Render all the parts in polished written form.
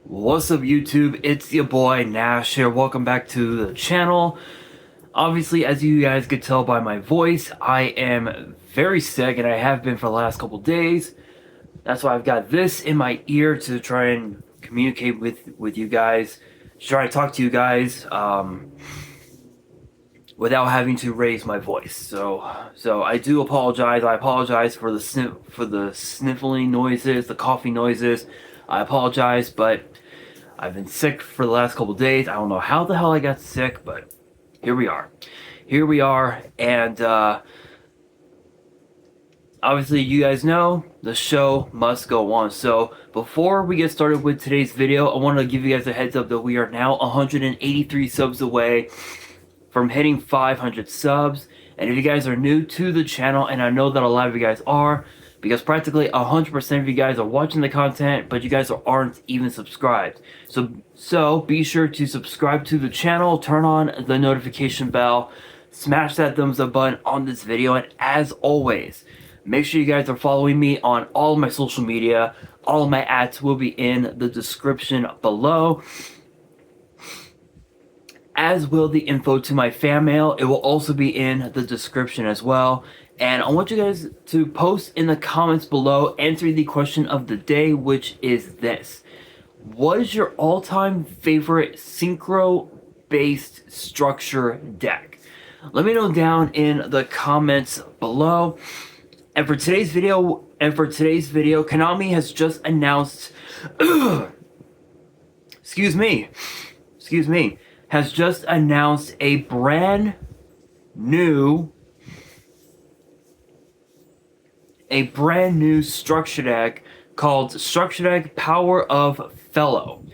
What's up YouTube, it's your boy Nash here. Welcome back to the channel. Obviously, as you guys could tell by my voice, I am very sick and I have been for the last couple days. That's why I've got this in my ear to try and communicate with you guys, to try to talk to you guys without having to raise my voice. So I do apologize. I apologize for the sniffling noises, the coughing noises. I apologize, but I've been sick for the last couple days. I don't know how the hell I got sick, but here we are. Here we are, and obviously you guys know the show must go on. So before we get started with today's video, I want to give you guys a heads up that we are now 183 subs away from hitting 500 subs. And if you guys are new to the channel, and I know that a lot of you guys are, because practically 100% of you guys are watching the content, but you guys aren't even subscribed. So be sure to subscribe to the channel, turn on the notification bell, smash that thumbs up button on this video, and as always, make sure you guys are following me on all of my social media. All of my ads will be in the description below, as will the info to my fan mail. It will also be in the description as well. And I want you guys to post in the comments below, answering the question of the day, which is this: what is your all-time favorite synchro-based structure deck? Let me know down in the comments below. And for today's video, Konami has just announced has just announced a brand new structure deck called Structure Deck Power of Fellow.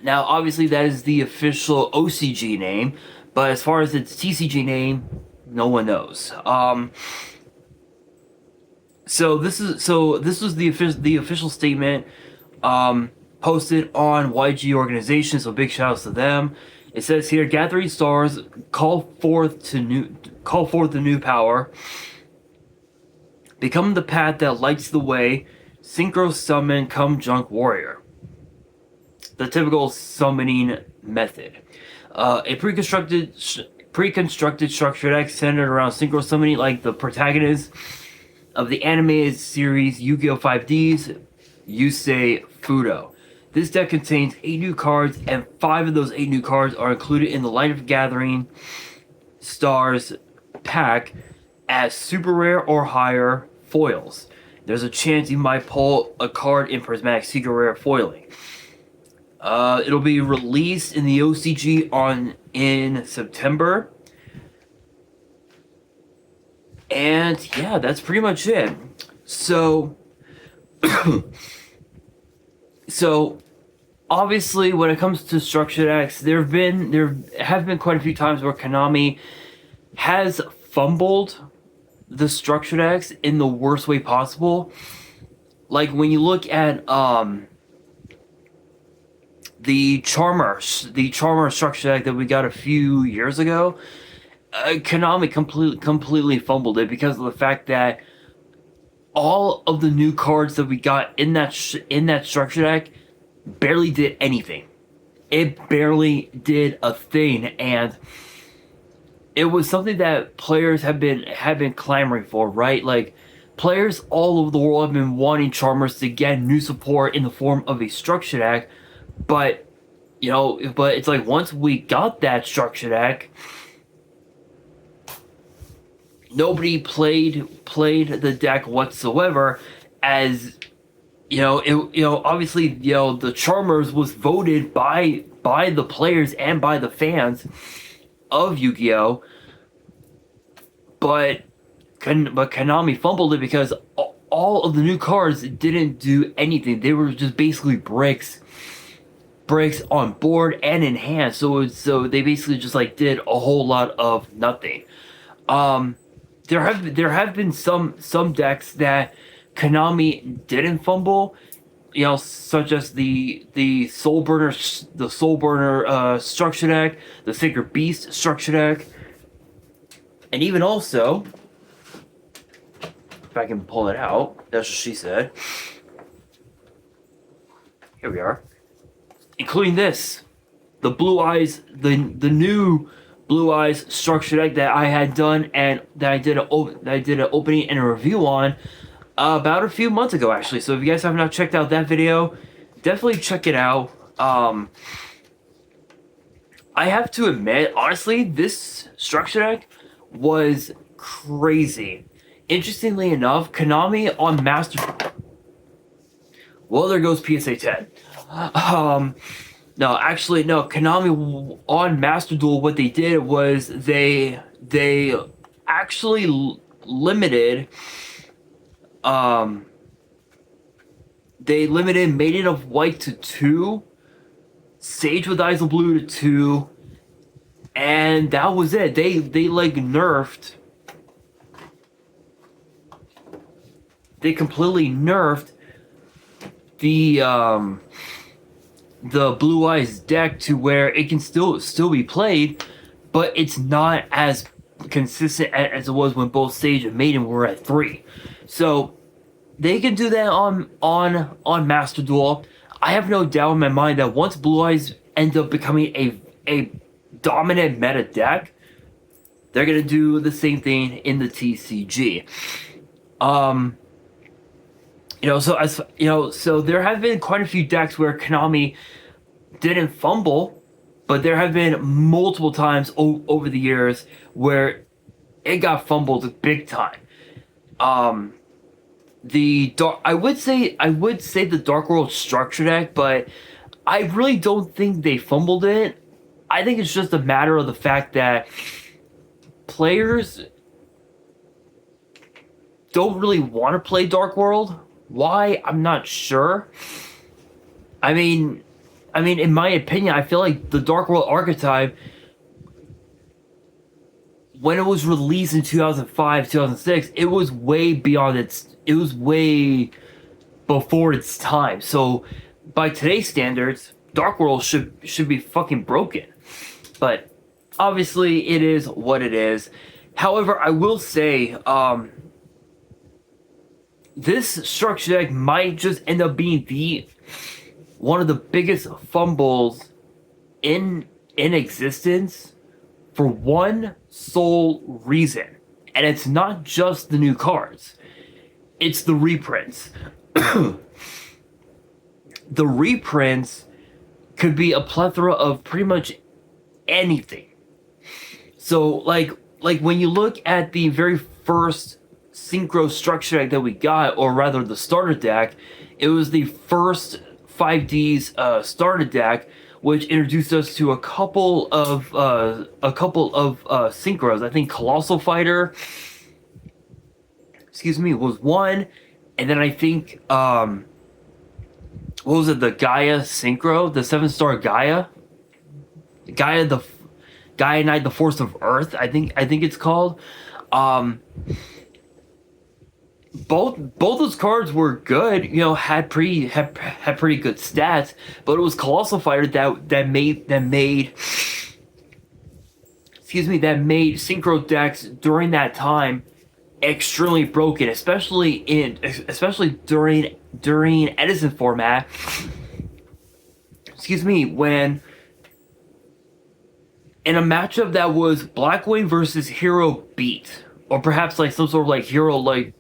Now, obviously, that is the official OCG name, but as far as its TCG name, no one knows. So this was the official statement posted on YG Organization. So big shout outs to them. It says here, gathering stars, call forth the new power. Become the path that lights the way. Synchro summon, come junk warrior. The typical summoning method. A pre-constructed structure deck centered around synchro summoning, like the protagonist of the animated series Yu-Gi-Oh 5D's Yusei Fudo. This deck contains 8 new cards, and 5 of those 8 new cards are included in the Light of Gathering Stars pack as super rare or higher foils. There's a chance you might pull a card in Prismatic Secret Rare foiling. It'll be released in the OCG in September. And yeah, that's pretty much it. So obviously when it comes to structure decks, there have been quite a few times where Konami has fumbled the structure decks in the worst way possible. Like when you look at the Charmer structure deck that we got a few years ago, Konami completely fumbled it because of the fact that all of the new cards that we got in that structure deck barely did anything. It barely did a thing, and it was something that players have been clamoring for, right? Like, players all over the world have been wanting Charmers to get new support in the form of a structure deck, but it's like once we got that structure deck, nobody played the deck whatsoever. As obviously, the Charmers was voted by the players and by the fans of Yu-Gi-Oh, but Konami fumbled it because all of the new cards didn't do anything. They were just basically bricks on board and in hand. So they basically just like did a whole lot of nothing. There have been some decks that Konami didn't fumble, such as the Soul Burner structure deck, the Sacred Beast structure deck, and even also, if I can pull it out, that's what she said. Here we are. including this, the Blue Eyes, the new Blue Eyes structure deck that I had done and that I did an opening and a review on about a few months ago, actually. So if you guys have not checked out that video, definitely check it out. I have to admit, honestly, this structure deck was crazy. Interestingly enough, Konami on Master... Well, there goes PSA 10. No, actually, no. Konami on Master Duel, what they did was they actually limited... they limited Maiden of White to 2, Sage with Eyes of Blue to 2, and that was it. They like nerfed. They completely nerfed the Blue Eyes deck to where it can still be played, but it's not as consistent as it was when both Sage and Maiden were at 3. So they can do that on Master Duel. I have no doubt in my mind that once Blue Eyes end up becoming a dominant meta deck, they're gonna do the same thing in the TCG. So there have been quite a few decks where Konami didn't fumble, but there have been multiple times over the years where it got fumbled big time. I would say the Dark World structure deck, but I really don't think they fumbled it. I think it's just a matter of the fact that players don't really want to play Dark World. Why? I'm not sure. I mean, in my opinion, I feel like the Dark World archetype, when it was released in 2005, 2006, it was way before its time. So by today's standards, Dark World should be fucking broken. But obviously it is what it is. However, I will say, this structure deck might just end up being one of the biggest fumbles in existence for one sole reason. And it's not just the new cards. It's the reprints. The reprints could be a plethora of pretty much anything. So like when you look at the very first Synchro structure deck that we got, or rather the starter deck, it was the first 5D's starter deck, which introduced us to a couple of synchros. I think Colossal Fighter, was one, and then I think what was it? The Gaia Synchro, the 7-star Gaia Knight, the Force of Earth. I think it's called. Both those cards were good, had pretty good stats, but it was Colossal Fighter that made Synchro decks during that time extremely broken, especially during Edison format. When in a matchup that was Blackwing versus Hero Beat, or perhaps like some sort of like Hero like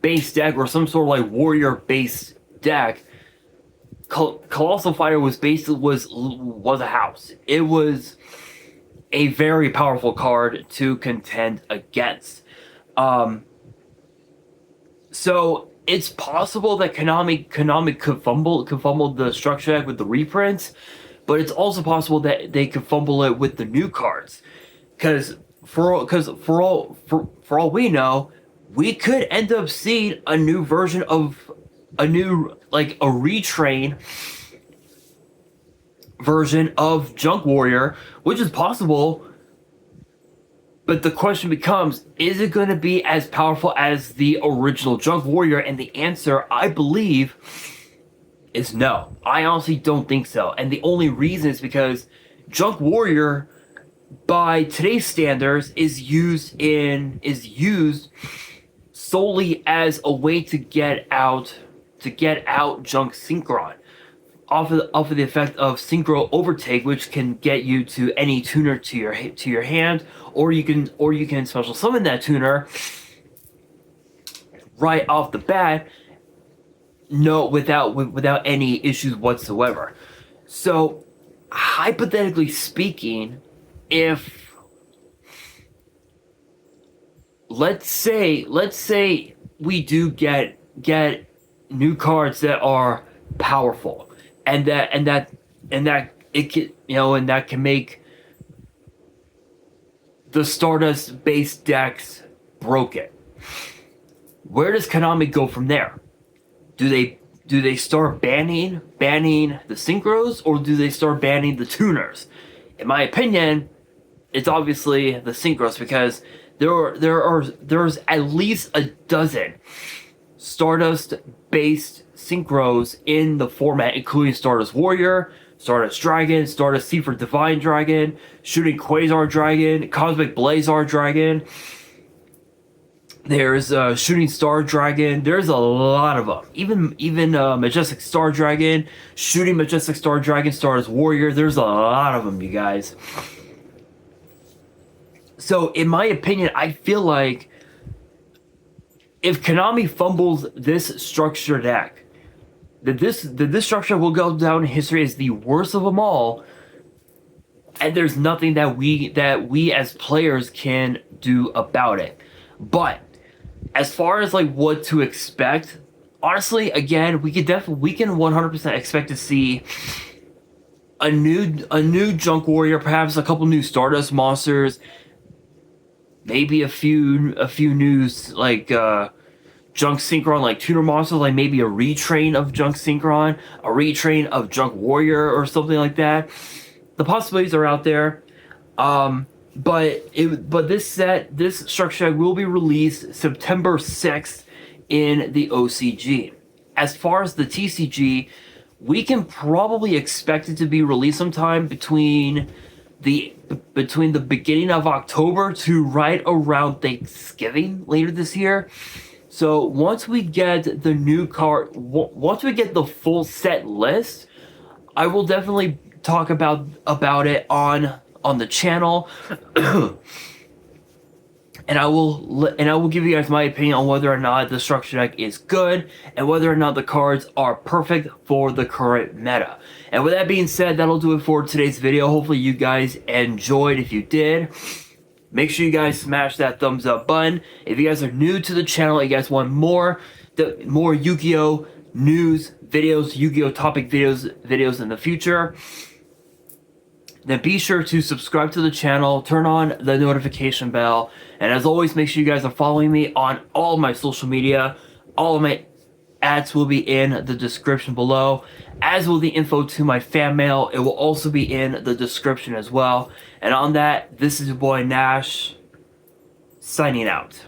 base deck, or some sort of like warrior base deck, Colossal Fighter was a house. It was a very powerful card to contend against. So it's possible that Konami could fumble the structure deck with the reprints, but it's also possible that they could fumble it with the new cards, because for all we know, we could end up seeing a new version of a retrain version of Junk Warrior, which is possible. But the question becomes, is it going to be as powerful as the original Junk Warrior? And the answer, I believe, is no. I honestly don't think so. And the only reason is because Junk Warrior, by today's standards, is used solely as a way to get out Junk Synchron. off of the effect of Synchro Overtake, which can get you to any tuner to your hand, or you can special summon that tuner right off the bat, no, without any issues whatsoever. So, hypothetically speaking, if let's say we do get new cards that are powerful, and that it can, and that can make the Stardust base decks broken. Where does Konami go from there? Do they start banning the synchros, or do they start banning the tuners? In my opinion, it's obviously the synchros, because there's at least a dozen Stardust based synchros in the format, including Stardust Warrior, Stardust Dragon, Stardust Seaford Divine Dragon, Shooting Quasar Dragon, Cosmic Blazar Dragon. There's Shooting Star Dragon. There's a lot of them. Even Majestic Star Dragon, Shooting Majestic Star Dragon, Stardust Warrior. There's a lot of them, you guys. So, in my opinion, I feel like if Konami fumbles this structure deck, that this structure will go down in history as the worst of them all, and there's nothing that we as players can do about it. But as far as like what to expect, honestly, again, we can 100% expect to see a new Junk Warrior, perhaps a couple new Stardust monsters, maybe a few news like Junk Synchron, like tuner monsters, like maybe a retrain of Junk Synchron, a retrain of Junk Warrior, or something like that. The possibilities are out there. But this structure will be released September 6th in the OCG. As far as the TCG, we can probably expect it to be released sometime between the beginning of October to right around Thanksgiving later this year. So once we get the new card, once we get the full set list, I will definitely talk about it on the channel, and I will give you guys my opinion on whether or not the structure deck is good and whether or not the cards are perfect for the current meta. And with that being said, that'll do it for today's video. Hopefully you guys enjoyed. If you did, make sure you guys smash that thumbs up button. If you guys are new to the channel, you guys want more Yu-Gi-Oh news videos, Yu-Gi-Oh topic videos in the future, then be sure to subscribe to the channel, turn on the notification bell, and as always, make sure you guys are following me on all of my social media. All of my ads will be in the description below, as will the info to my fan mail. It will also be in the description as well. And on that, this is your boy Nash, signing out.